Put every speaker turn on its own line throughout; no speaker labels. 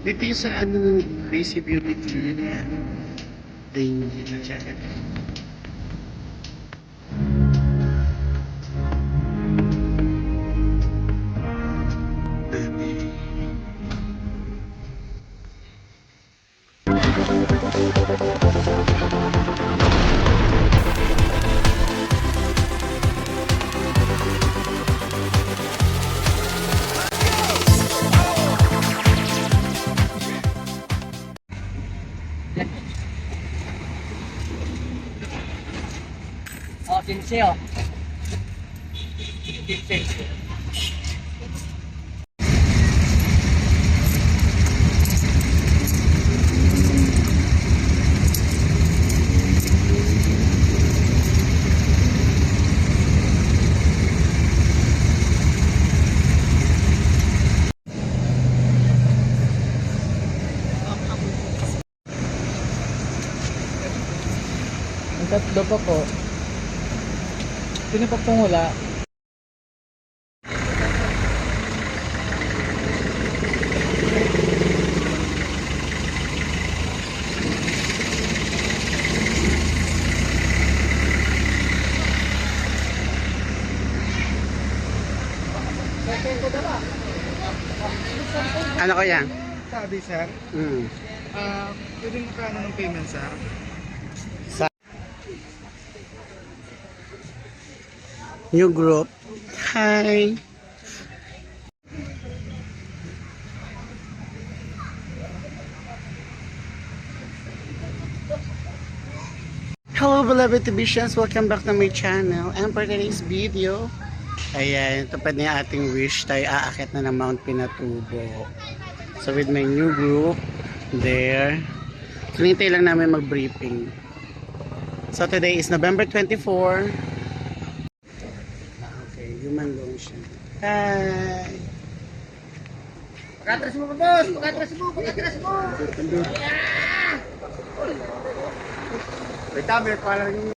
Dito yung sa ano, Basic Beauty Clinic. Ding, na siya.
Oh, 15 oh. 15. Ang tatlo pa po. Sino pa pong wala?
Ano ko yan?
Sabi sir, pwede mo kano ng payment sir?
New group. Hi. Hello beloved Tibicians, welcome back to my channel. And for today's video, ayan, ito pa na yung ating wish. Tayo aakyat na ng Mount Pinatubo. So with my new group, there. Hinintay lang namin mag-briefing. So today is November 24. Okay, human lotion. Hi!
Pagkatras mo boss! Pagkatras mo! Pagkatras mo!
Wait, tabi, parang yung...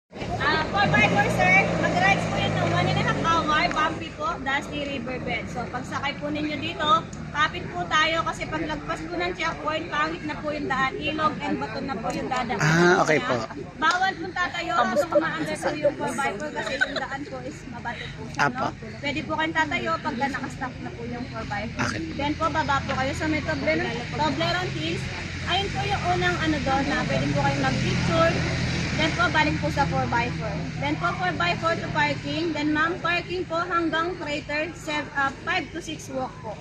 4x4 sir, mag-rides po yun ng 1.5 hour, bumpy po, Dusty Riverbed. So pagsakay po ninyo dito, kapit po tayo kasi paglagpas po ng checkpoint, pangit na po yung daan, ilog and bato na po yung dadaan.
Ah, okay po.
Bawal po tatayo habang umaandar po yung 4x4 kasi yung daan po is mabato po siya,
Apo.
no? Pwede po kayong tatayo pagka nakastop na po yung 4x4.
Okay.
Then po, baba po kayo sa may Toblerone Hills. Ayun po yung unang ano doon na pwede po kayong mag-picture. Then po, balik po sa 4x4. Then po, 4x4 to parking. Then ma'am, parking po hanggang crater, 5 to 6 walk po.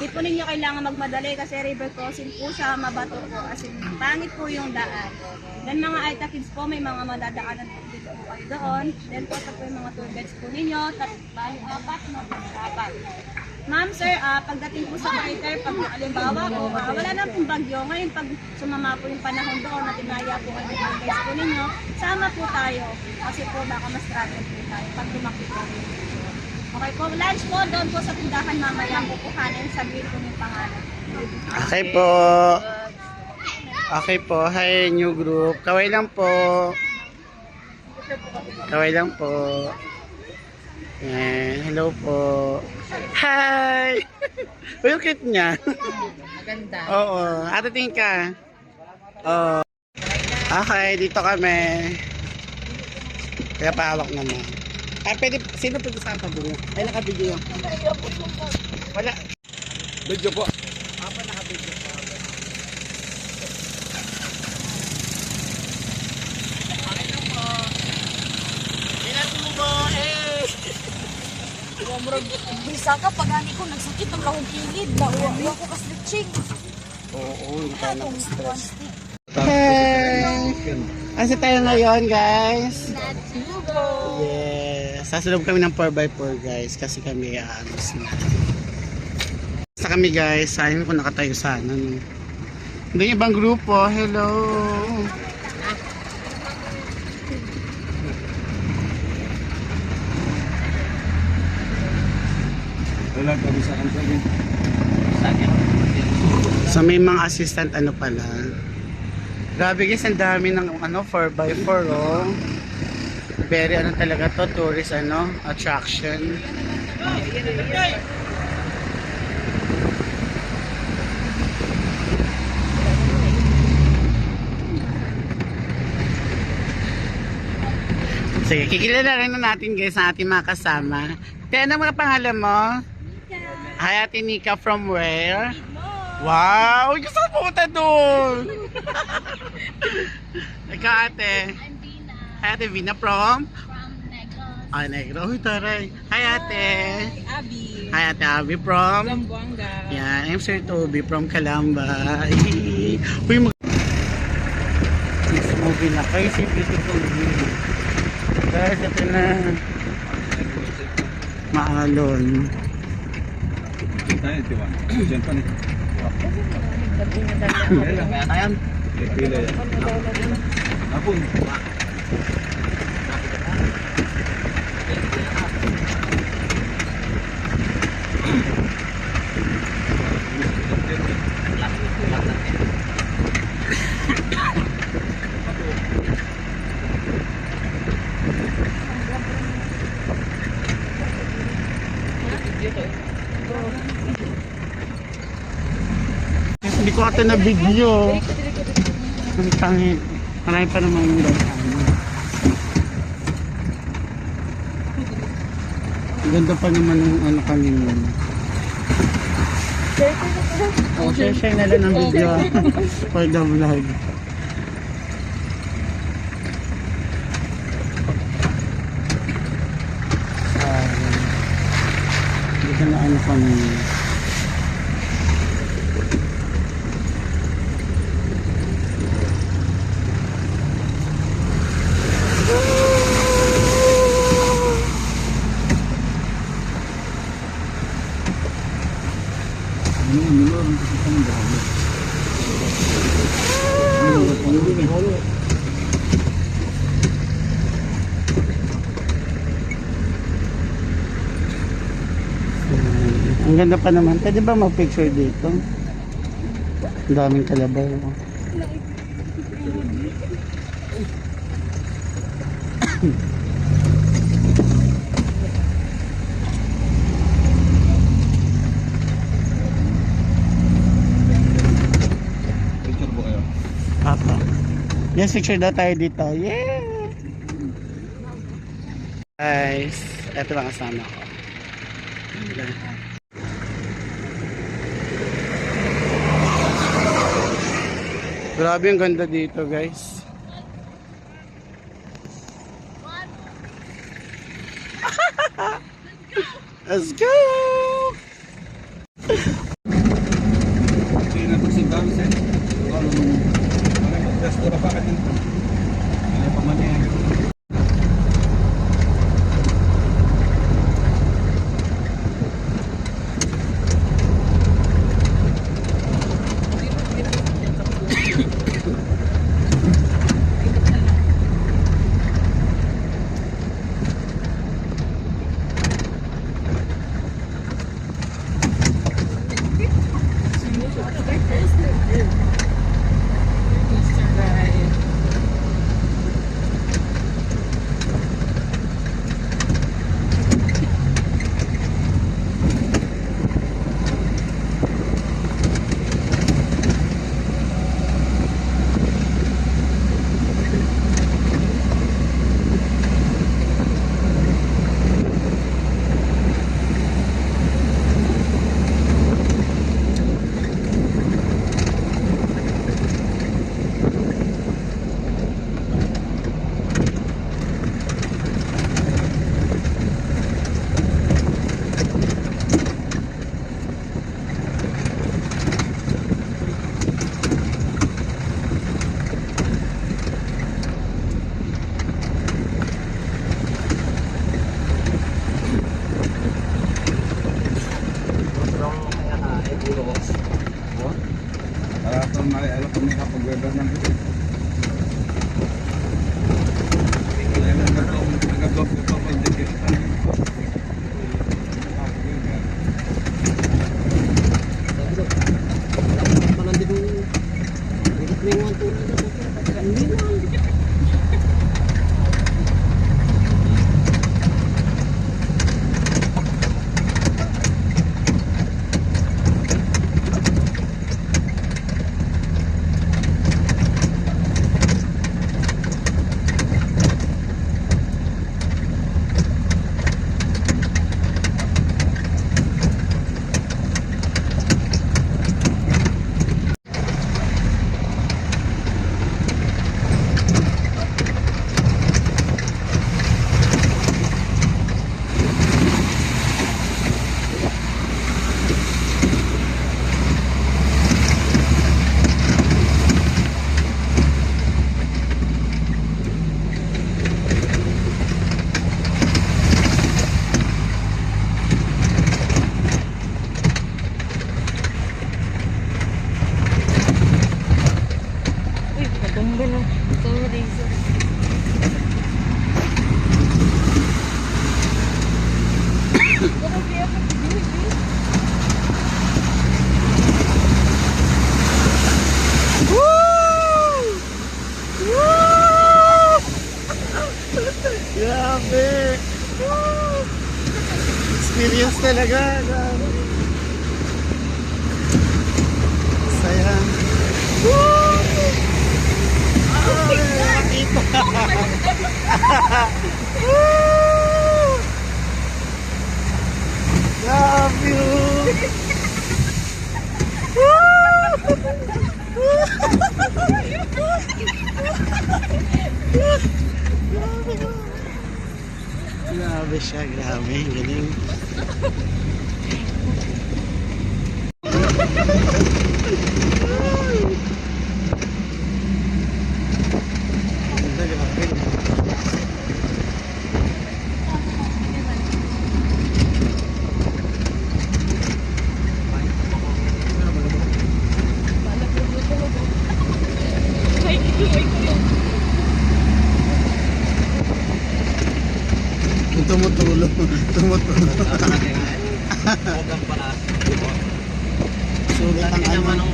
Di po ninyo kailangan magmadali kasi river crossing po siya, mabato po. As in, pangit po yung daan. Then mga Aita Kids po, may mga madadaanan po dito po kayo doon. Then po, ito po yung mga tour guides po ninyo. Bali, apat, no? Apat. Ma'am, sir, pagdating po sa crater, pag halimbawa po, wala na pong bagyo. Ngayon, pag sumama po yung panahon doon na tinaya po ang mga guys po ninyo, sama po tayo. Kasi po, baka mas traffic po tayo pag tumakit po. Okay po, lunch po doon po sa tindahan mamaya po kuhanin, sabihin po yung pangalan.
Okay po. Okay po. Hi, new group. Kaway lang po. Kaway lang po. Yan. Hello po. Hi! Uy, ang cute niya.
Maganda.
Oo. Ate, tingin ka. Oo. Okay, dito kami. Kaya pahawak naman. Pwede, sino pwede sa pabili? Ay, naka-video. Wala. Video po. Apa naka-video po?
Bisa ka pag ani ko nagsakit ang lahong kilid, nawa ko ka stretching.
Oo, hindi tayo nag-stress. Hey! Asa tayo ngayon, guys? Yes. Sasalog kami ng 4x4, guys. Kasi kami anos na. Basta kami, guys. Sayang ko nakatayo sana. No? Hindi yung ibang grupo. Hello!
Wala kami sa kanto.
So may mga assistant ano pala. Grabe guys, ang dami ng ano 4x4 oh. Very ano talaga to, tourist ano, attraction. Sige, kikilala rin na natin guys ang ating mga kasama. Kaya ano mga pangalan mo? Hi, Ate Nika, from where? Wow! Gusto ko pumunta doon! Ikaw, ate?
I'm Dina
Hi, Ate Vina, from?
from Negros.
Ah, Negro. Uy, taray. Hi, ate.
Abi.
Hi, Ate Abby, from?
Zamboanga.
Yan, I'm Sir Toby from Calamba. Uy, next movie na. Crazy Beautiful View. Guys, ito na. Maalon. Hindi ko ata na video. Ang tangi. Marami pa naman yung ganda. Ganda pa naman yung ano kanina. Oh, share na lang ng video for the vlog. Dito na ano kanina. Ang ganda pa naman. Pwede ba mag-picture dito? Ang daming kalabaw. Papa. Yes, picture daw tayo dito. Yeah! Guys, eto lang kasama ko. Ganda. Grabe ang ganda dito, guys. Let's go! talaga. Grabe. Saya. Woo! Nakita. Woo! Love you. Grabe siya, grabe. Galing. Ganda, grabe. Tumutulong. Tumutulong. Sulit ang ano.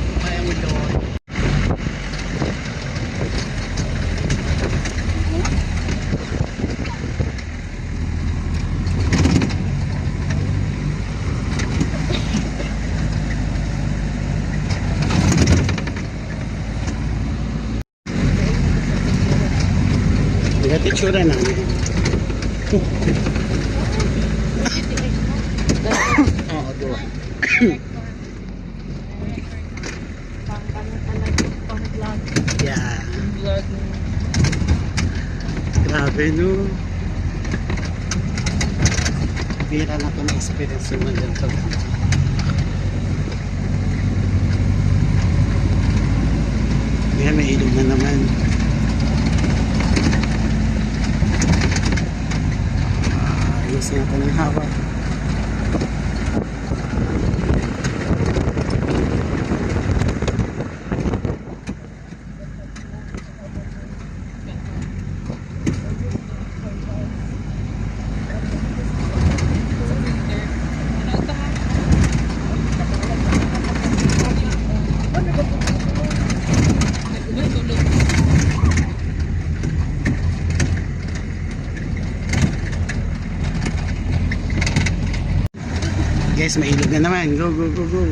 Gati tsura na. Oo, doon. Yeah. Grabe no. Bira na ito na experience yung mga ganito. Yan, may ilog na naman. Ayusin natin ang hawak. Guys, may ilog na naman. Go, go, go, go.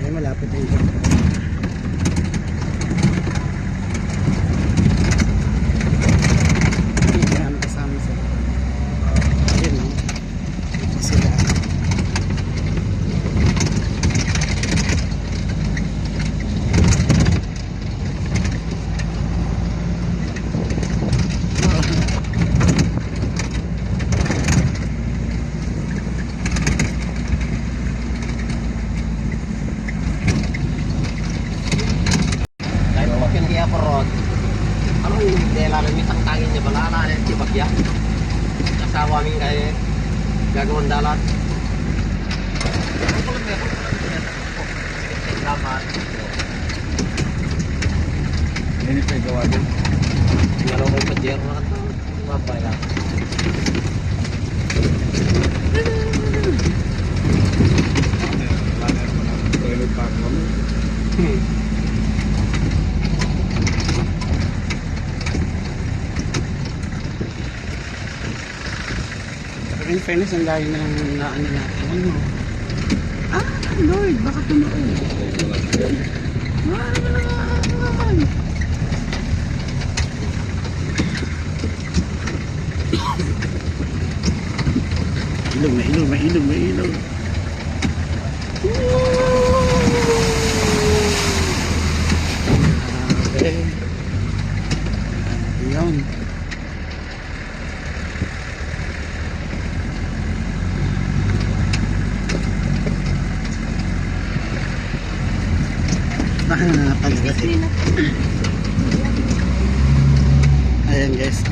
Ay, malapit na ito. Marami kasama sila. Ayun, no? Ito sila.
Kasawa min kay gagawin dalat.
Ini pa gawa din.
Ngalaw may pajero na ito. Mabaya.
Toilet pa ako.
Pero in fairness, ang layo na lang na ano natin. Ano? Ah, Lord, baka tumaon. Ilog, may ilog, may ilog, may ilog. Okay. Ayun. Ayan guys.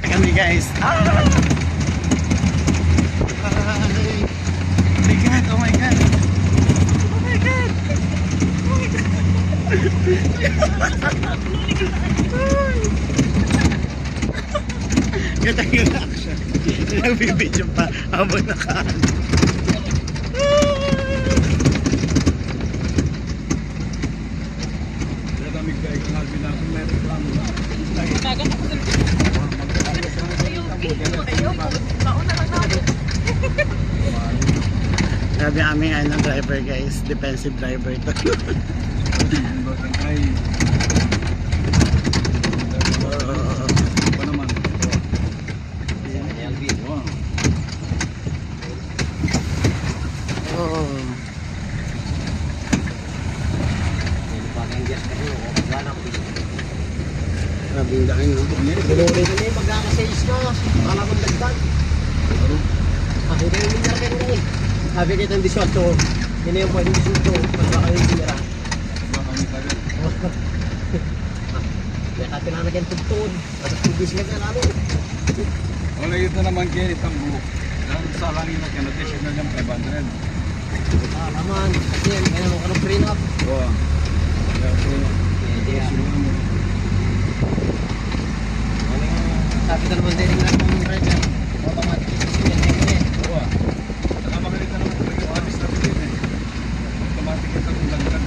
Kami guys. Ganda yung reaction. Nagbibidyo pa habang nakaano. Grabe ang aming driver guys, defensive driver to. Oh. Grabe yung daan, no?
Binulit na yung pagkakasayis ko. Kala kong dagdag. Ako na yung minara kayo na eh. Sabi kita ng 18. Yun na yung pwedeng 18. Mas baka yung minara. Kaya natin na naging tugtun. At tugis ka na namin.
Wala ito naman kayo itang buhok. Dahil sa lang yung nagkanotesyon na niyang 500.
Naman. Kasi mayroon ka ng prenup.
Oo.
Kaya sabi ka naman din lang ng driver. Automatic kasi yan.
Oo. Saka magalita naman kung may alis na rin eh. Automatic ito kung laglag.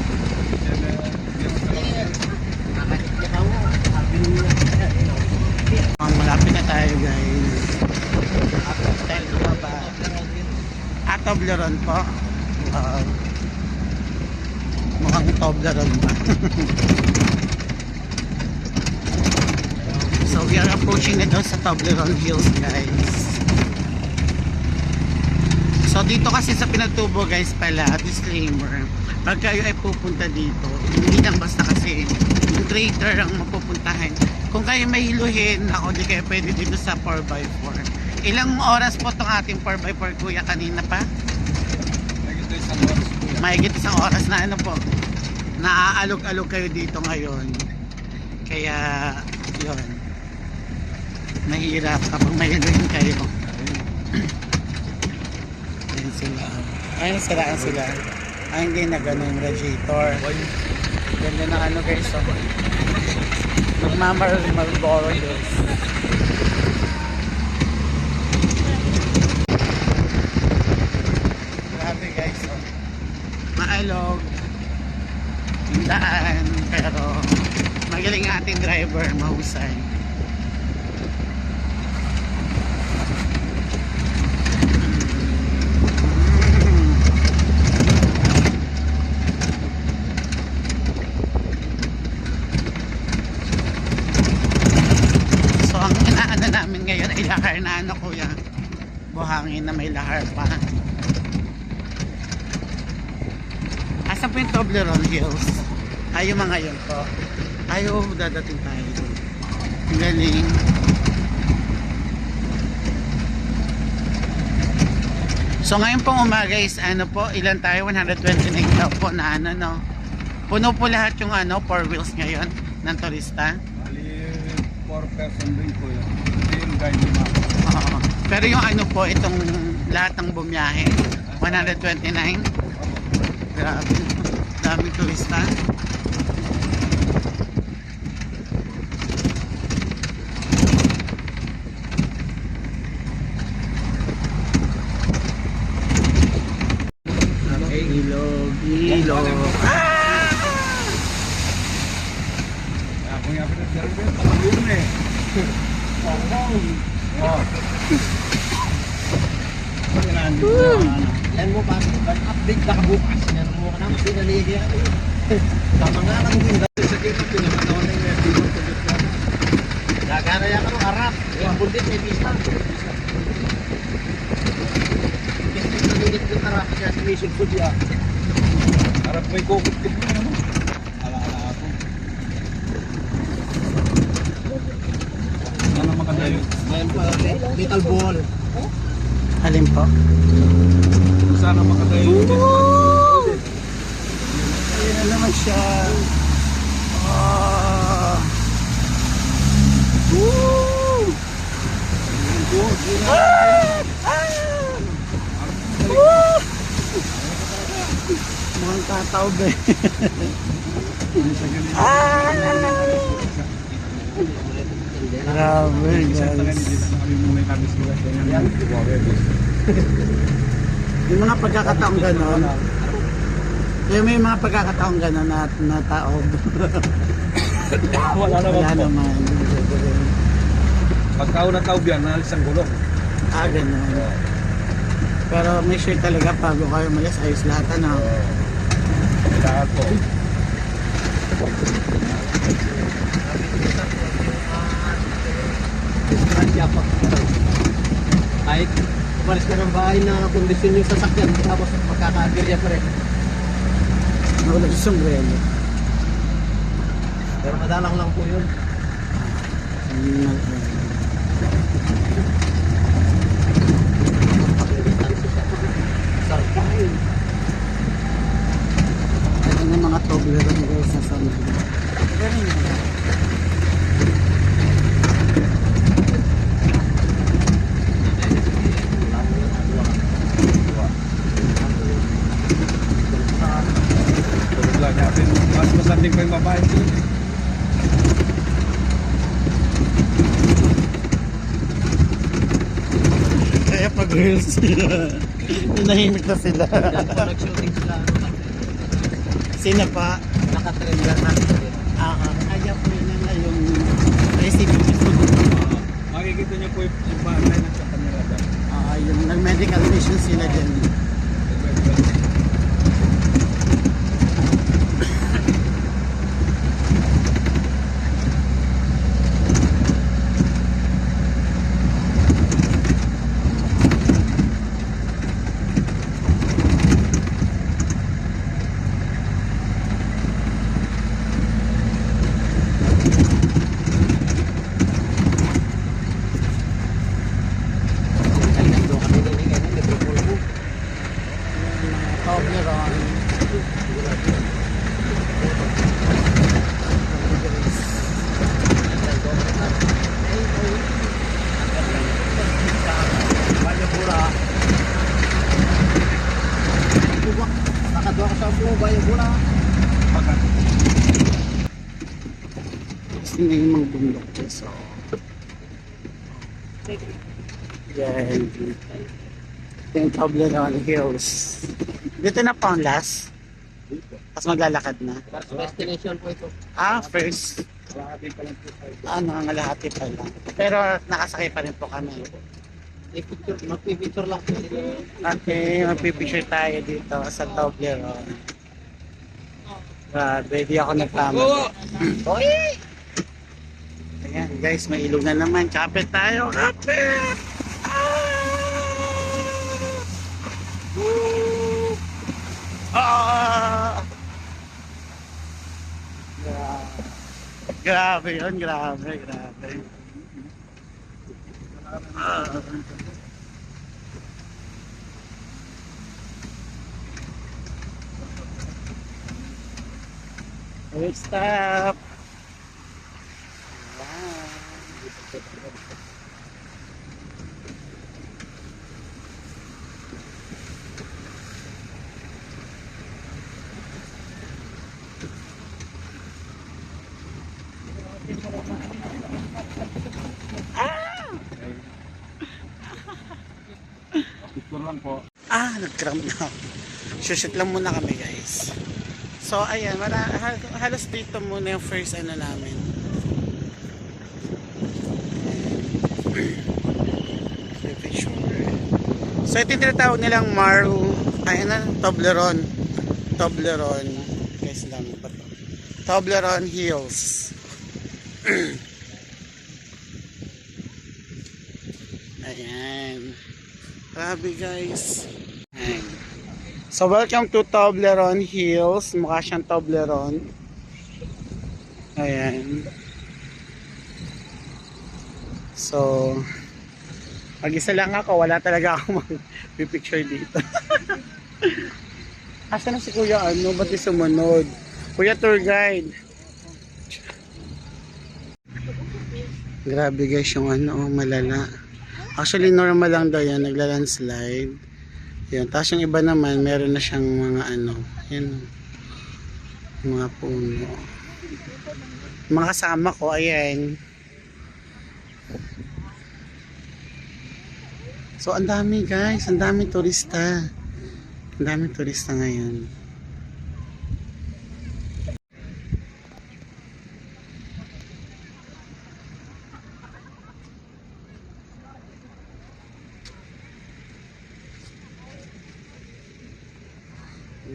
Nakakit ka mo. Sabi nyo
Malapit na tayo guys. Tayo bumaba. Toblerone po. Wow. Mukhang Toblerone ba? So we are approaching na doon sa Toblerone Hills guys. So dito kasi sa Pinatubo guys pala, disclaimer, pag kayo ay pupunta dito, hindi lang basta kasi yung trader ang mapupuntahan. Kung kayo mahiluhin, ako di kayo pwede dito sa 4x4. Ilang oras po itong ating 4x4 kuya kanina pa? Mahigit isang oras na ano po. Naaalog-alog kayo dito ngayon. Kaya yun. Mahirap kapag mahiluhin kayo. Ayun sila. Ayun sila. Ay hindi na ganun radiator. Ganda na ano guys. So, Marlboro Hills. Grabe guys. Oh. Maalog. Yung daan. Pero magaling ang ating driver. Mahusay. Namin ngayon ay lahar na ano kuya, buhangin na may lahar pa. Asa po yung Toblerone Hills? Ayaw mga yun po. Ayaw dadating tayo. Ang galing. So ngayon pong umaga is ano po, ilan tayo? 129 daw po na ano no. Puno po lahat yung ano, 4 wheels ngayon ng turista.
4 person din po yun. Yung guide nyo.
Pero yung ano po, itong lahat ng bumiyahe, 129. Grabe. Daming turista. Ilog.
Kung yapit na siya rin, pakalunin eh.
Yan mo pa, update na kabukas. Yan mo ka naman, pinaligi ako. Tama nga lang din.
Sa dito, pinakataon na yung dito.
Gagaraya ka ng harap. Yung bundit, may pista. Kasi naligit yung harap siya sa mission food ya.
Harap may kukut-kut mo naman. Ala-ala ako. Ano makadayo?
Ngayon pa, little ball.
Alin po?
Sana makadayo.
Ayun na naman siya. Oh. Woo! Mukhang tataw ba eh. Grabe guys. Yung mga pagkakataong gano'n. Yung may mga pagkakataong gano'n na nataob.
Wala
Wala
naman po.
naman.
Pagka unang taob yan, naalis ang gulong.
Gano'n. Pero may sure talaga bago kayo umalis, ayos lahat ano.
Kailangan po.
Kahit umalis ka ng bahay na kondisyon yung sasakyan, tapos magkakabirya pa rin.
Nawala yung sombrero.
Pero madalang lang po yun. Sarkay.
Ito na mga Toblerone guys na sa mga.
Tulog lang natin. Mas masanding pa yung babae ko.
Kaya pag reels sila, nahimik na sila.
Nag-shooting sila.
Sino pa?
Nakatrend lang natin.
Kaya po yun na yung recipe.
Makikita niyo po yung bahay ng sa camera dyan.
Yung nag-medical mission sila dyan. Toblerone.
Nakadwa ka sa buong bayo mula.
Kasi na yung mga bundok ko. So, yan. Ito yung Toblerone Hills. Dito na po ang last. Tapos maglalakad na.
Destination po ito.
First. Nangalahati pa lang. Pero nakasakay pa rin po kami.
Magpipicture lang po.
Okay, magpipicture tayo dito sa Toblerone. Grabe, di ako nagtama. Oy! Ayan guys, may ilog na naman. Kapit tayo, kapit! Woo! Grabe yun, grabe. Stop!
Picture lang po.
Nag-cramp na ako. Shoot lang muna kami guys. So ayan, halos dito muna yung first namin. So ito yung tinatawag nilang Toblerone. Toblerone. Guys, dami pa to. Toblerone Hills. Ayan. Grabe guys. Ayan. So welcome to Toblerone Hills. Mukha siyang Toblerone. Ayan. So mag-isa lang ako, wala talaga ako mag-picture dito. Asa na si Kuya ba't di sumunod? Kuya tour guide. Grabe guys yung malala. Actually normal lang daw yan, nagla-landslide. Yan, tapos yung iba naman meron na siyang mga yan. Mga puno. Mga kasama ko, ayan. So, ang dami guys. Ang daming turista. Ang daming turista ngayon.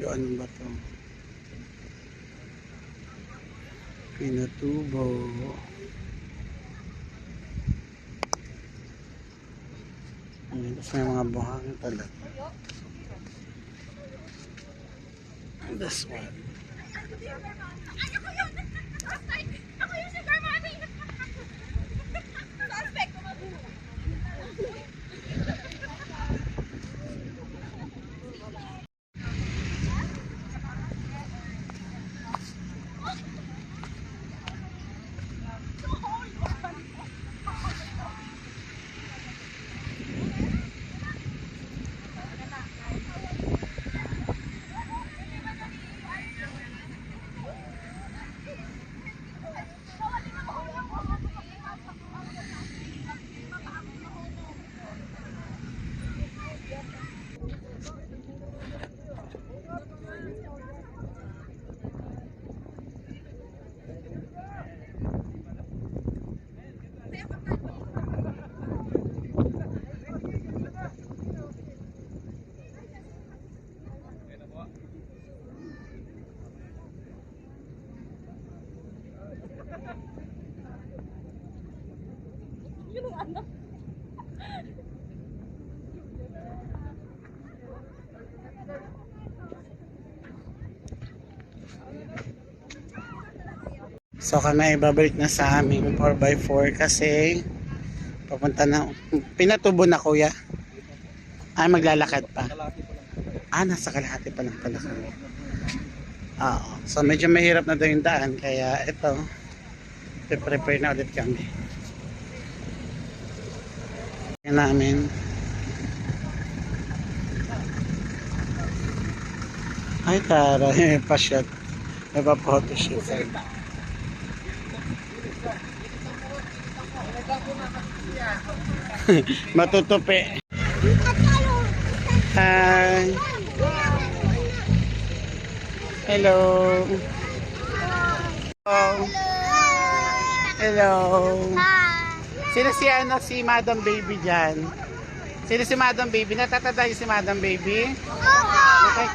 Ano ba to? Pinatubo. Ayan, tapos may mga buhangin talaga. And this one. So kami ibabalik na sa aming 4x4 kasi papunta na, pinatubo na kuya. Ay maglalakad pa. Nasa kalahati pa lang pala kami. Oo. So medyo mahirap na daw yung daan kaya ito, prepare na ulit kami. Yan namin. Ay tara, may pa-shot. May pa-photoshoot. Matutupi. Hi. Hello. Hello. Sino si Madam Baby dyan? Sino si Madam Baby? Natatanda si Madam Baby?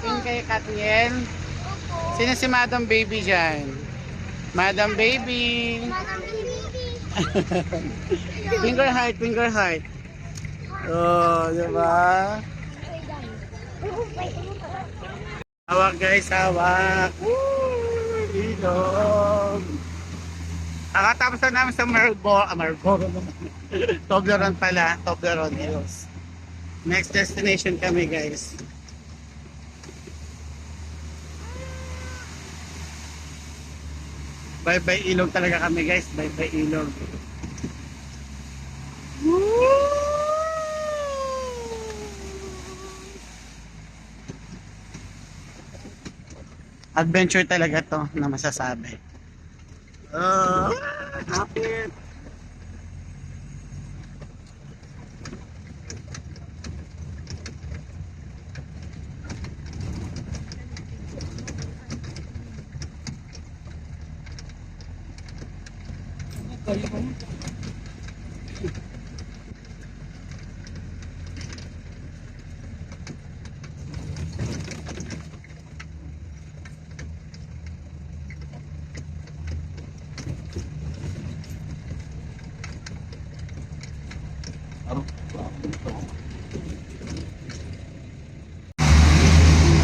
Yung kay Katniel? Sino si Madam Baby dyan? Madam Baby. Finger heart, finger heart. Oh, diba? Hawak guys, hawak. Woo! Ilog. Nakatapos na namin sa Marlboro naman. Toblerone pala, Toblerone Hills. Next destination kami guys. Bye-bye ilog talaga kami guys. Bye-bye ilog. Adventure talaga to na masasabi. Kapit.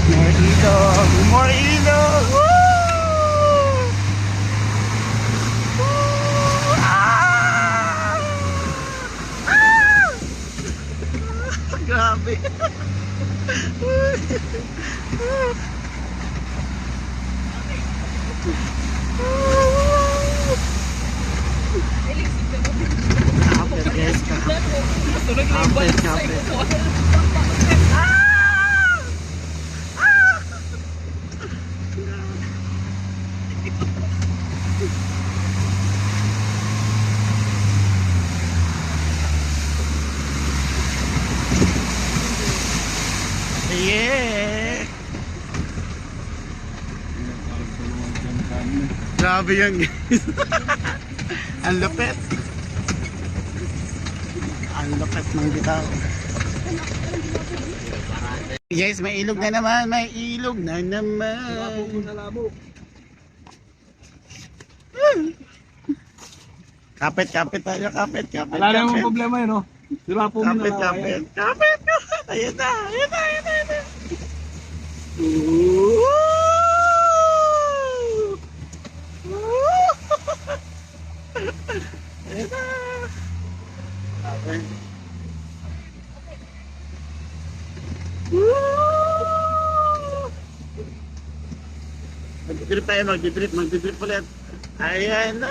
More ilog! More ilog! Woo! Woo! Grabe! Kapit guys, kapit. Grabe yan guys. Ang lupet. Ang lupet ng bitaw. Guys, may ilog na naman. May ilog na naman. Kapit tayo. Kapit.
Wala namang problema yun, no? Sira po mo na
Kapit. Ayun na. Ayun na. Okay. Mag-drip tayo, mag-drip ulit. Ayan na.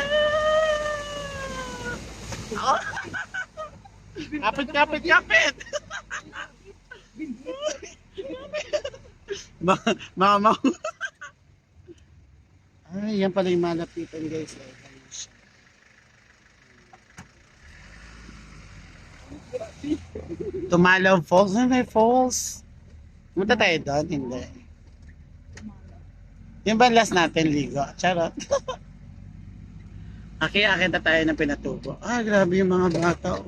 Kapit. Mama. Ay, yan pala yung malapitan guys. Tumalaw Falls. Ano may falls? Punta tayo doon? Hindi. Yung ba last natin, ligo? Charot. Akit na tayo ng pinatubo. Ah, grabe yung mga bata.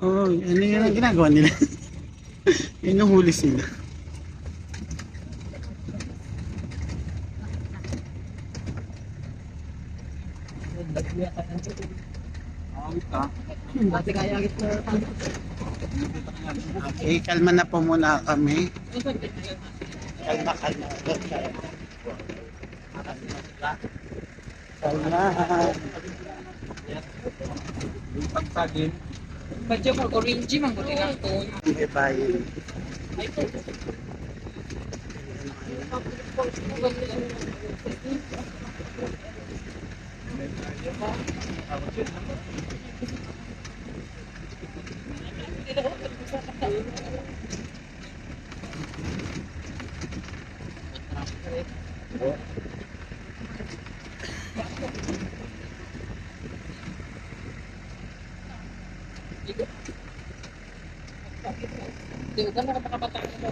Oh, ano yun ang ginagawa nila? Inuhuli sila.
Dati kaya agit na
Okay, kalma na po muna kami. Kalma.
Pagsagin.
Medyo mag orange man ko lang to.
Okay, bye.
Di ko na kapatay mo.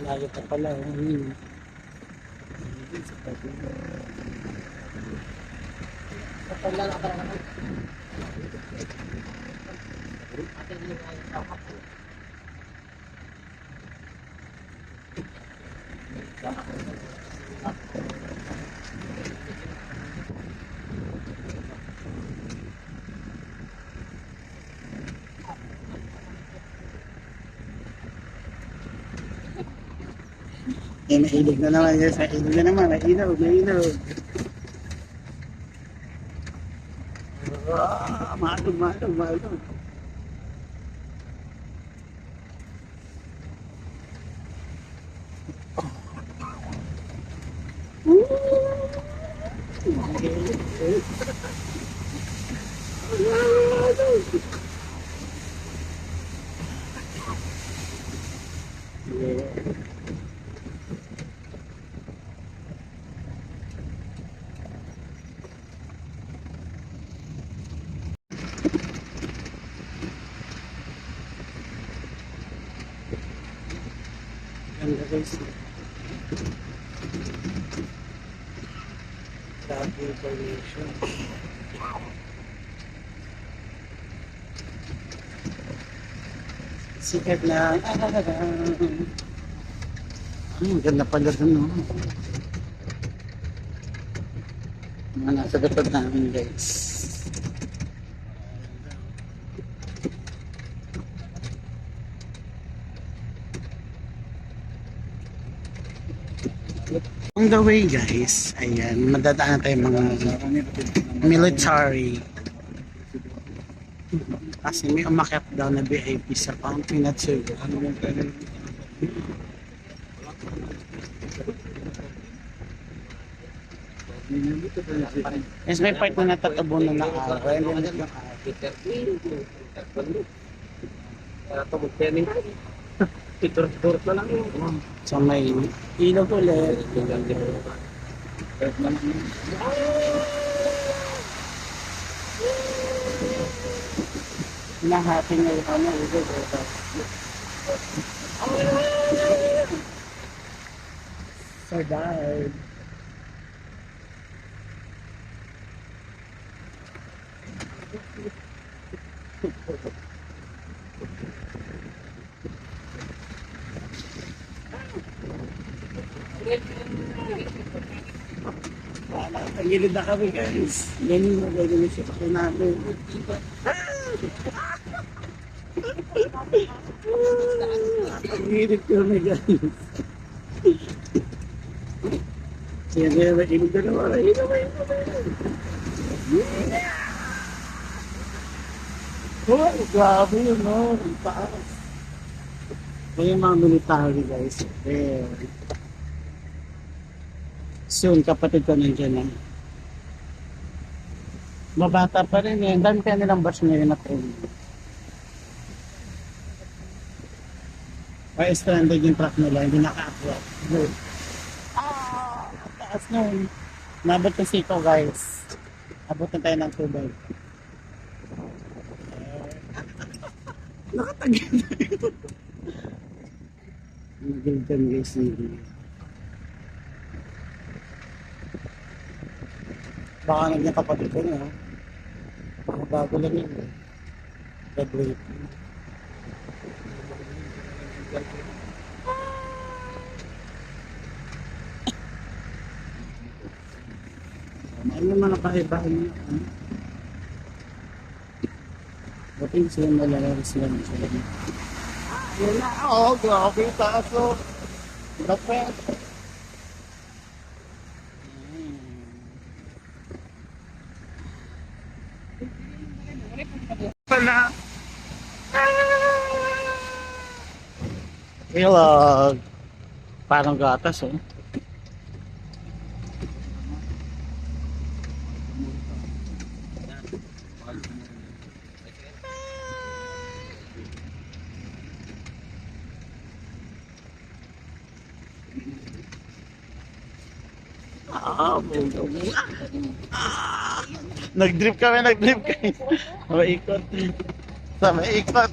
Layo pa pala. Eh, mailog na naman guys. Mailog na naman. Mailog. Malog. Ganda guys. Grabe formation. Sikat na. Ganda pala dun, no? Mga nasa dapat namin guys. On the way guys, ayan, madadaan tayo mga military. Kasi may umakyat daw na VIP sa Fountain at Sugar. Yes, may part na natatubo na ng araw. So may ilog ulit. Hinahati niya yung ano, ulo. Survive. Tagilid na kami guys. Ganyan mo, ganyan yung sitako namin. Tagilid kami guys. Yan yan, mainit na naman. Mainit na naman. Oh, grabe yun, no? Ang taas. Kaya yung mga military guys. There. Soon, kapatid ko nandiyan na. Mabata pa rin eh. Ang dami kaya nilang bus ngayon na training. Kaya stranded yung truck nila, hindi naka-upload. Good. Taas nun. Nabot yung siko guys. Abot na tayo ng tubig. Nakatagil na yun. Nagil dyan guys. Baka naging kapatid ko na. Baka bago lang yun. Graduate. Ano yung mga bahay-bahay nyo? Buting sila nalalaro sila ng sila. Yun na, oh, grabe, taas o. Dapat. Pala. Ilog. Parang gatas oh. Nag-drip kami. Maikot. Sa maikot.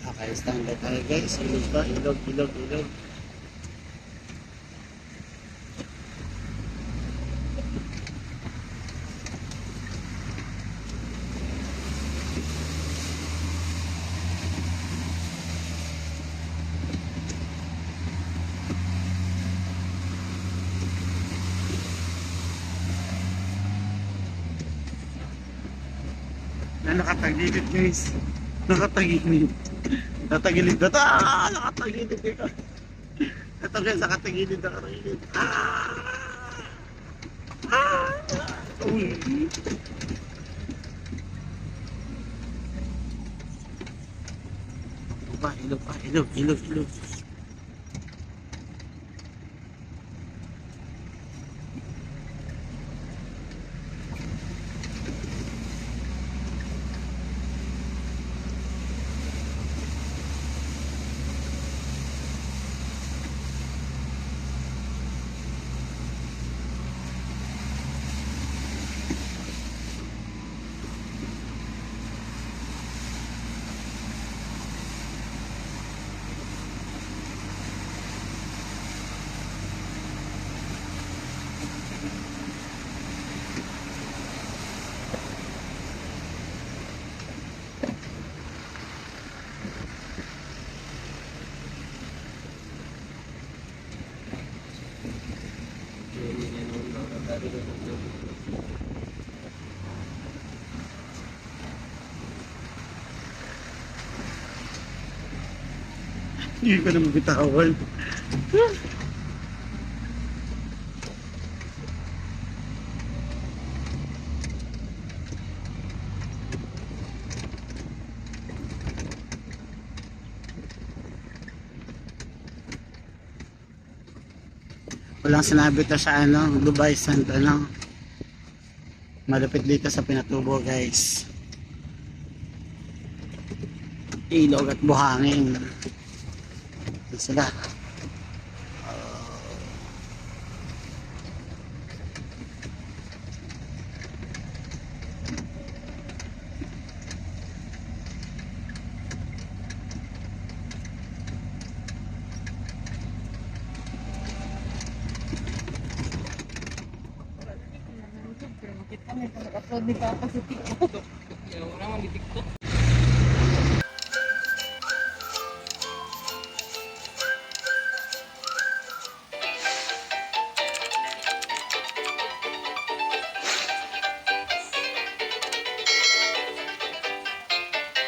Okay, standby tayo guys. Ilog ba? Ilog. Nakatagilid guys. Nakatagilid. Nakatagilid na. Nakatagilid ka. Ito guys, nakatagilid. Uy. Ilog. Hindi ko na mabitawan. Walang sinabi to sa Dubai Sand malapit dito sa Pinatubo guys. Ilog at buhangin. Ito sila.
Upload ni Papa sa TikTok.